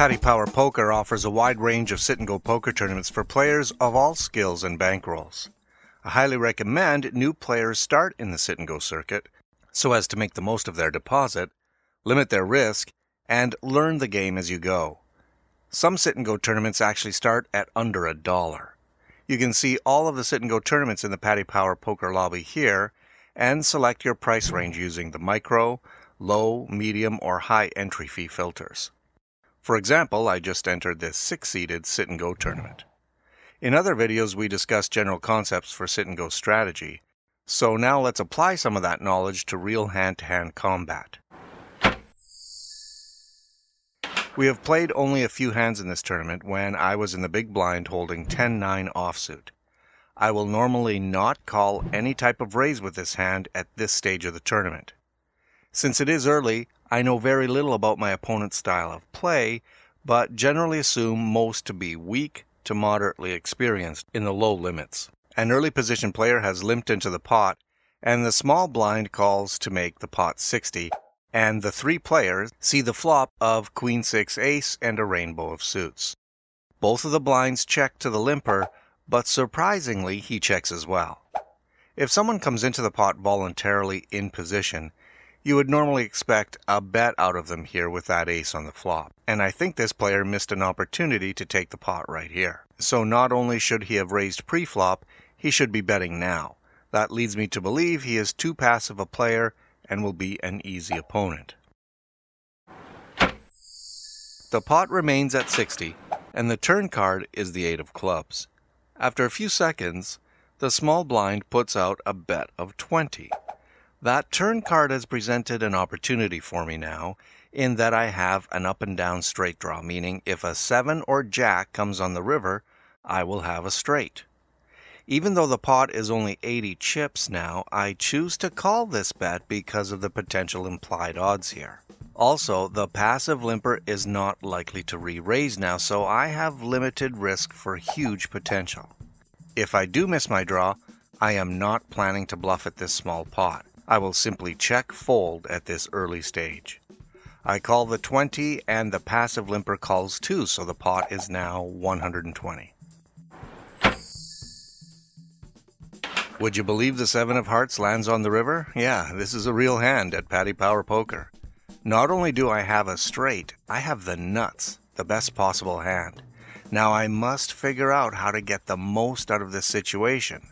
Paddy Power Poker offers a wide range of sit-and-go poker tournaments for players of all skills and bankrolls. I highly recommend new players start in the sit-and-go circuit so as to make the most of their deposit, limit their risk, and learn the game as you go. Some sit-and-go tournaments actually start at under $1. You can see all of the sit-and-go tournaments in the Paddy Power Poker lobby here and select your price range using the micro, low, medium, or high entry fee filters. For example, I just entered this 6-seeded sit-and-go tournament. In other videos, we discussed general concepts for sit-and-go strategy, so now let's apply some of that knowledge to real hand-to-hand combat. We have played only a few hands in this tournament when I was in the big blind holding 10-9 offsuit. I will normally not call any type of raise with this hand at this stage of the tournament. Since it is early, I know very little about my opponent's style of play, but generally assume most to be weak to moderately experienced in the low limits. An early position player has limped into the pot, and the small blind calls to make the pot 60, and the three players see the flop of Queen 6 Ace and a rainbow of suits. Both of the blinds check to the limper, but surprisingly he checks as well. If someone comes into the pot voluntarily in position, you would normally expect a bet out of them here with that ace on the flop, and I think this player missed an opportunity to take the pot right here. So not only should he have raised pre-flop, he should be betting now. That leads me to believe he is too passive a player and will be an easy opponent. The pot remains at 60, and the turn card is the 8 of clubs. After a few seconds, the small blind puts out a bet of 20. That turn card has presented an opportunity for me now, in that I have an up and down straight draw, meaning if a 7 or jack comes on the river, I will have a straight. Even though the pot is only 80 chips now, I choose to call this bet because of the potential implied odds here. Also, the passive limper is not likely to re-raise now, so I have limited risk for huge potential. If I do miss my draw, I am not planning to bluff at this small pot. I will simply check fold at this early stage. I call the 20 and the passive limper calls too, so the pot is now 120. Would you believe the 7 of hearts lands on the river? Yeah, this is a real hand at Paddy Power Poker. Not only do I have a straight, I have the nuts, the best possible hand. Now I must figure out how to get the most out of this situation.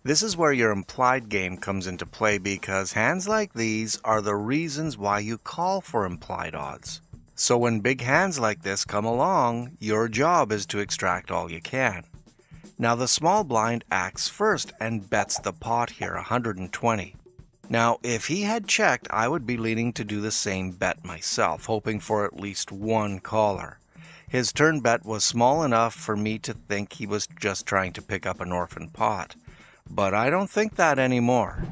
This is where your implied game comes into play because hands like these are the reasons why you call for implied odds. So when big hands like this come along, your job is to extract all you can. Now the small blind acts first and bets the pot here, 120. Now if he had checked, I would be leaning to do the same bet myself, hoping for at least one caller. His turn bet was small enough for me to think he was just trying to pick up an orphan pot. But I don't think that anymore.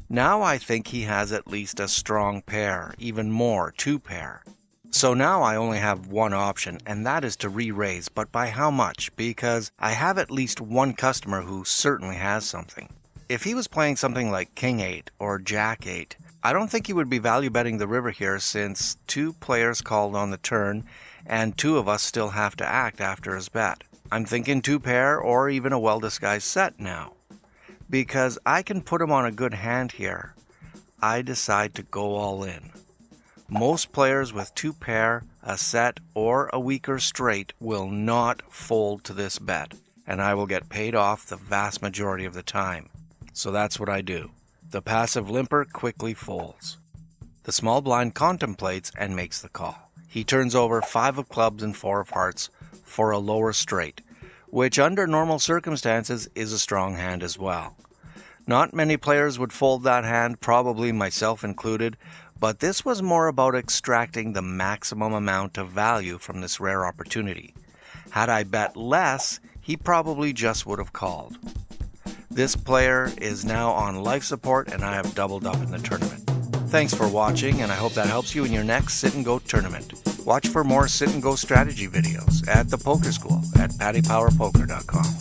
Now I think he has at least a strong pair, even more, 2 pair. So now I only have one option, and that is to re-raise, but by how much? Because I have at least one customer who certainly has something. If he was playing something like King 8 or Jack 8, I don't think he would be value betting the river here since 2 players called on the turn and 2 of us still have to act after his bet. I'm thinking 2 pair or even a well-disguised set now. Because I can put him on a good hand here, I decide to go all in. Most players with 2 pair, a set, or a weaker straight will not fold to this bet, and I will get paid off the vast majority of the time. So that's what I do. The passive limper quickly folds. The small blind contemplates and makes the call. He turns over 5 of clubs and 4 of hearts for a lower straight, which under normal circumstances is a strong hand as well. Not many players would fold that hand, probably myself included, but this was more about extracting the maximum amount of value from this rare opportunity. Had I bet less, he probably just would have called. This player is now on life support and I have doubled up in the tournament. Thanks for watching, and I hope that helps you in your next sit-and-go tournament. Watch for more sit-and-go strategy videos at the Poker School at paddypowerpoker.com.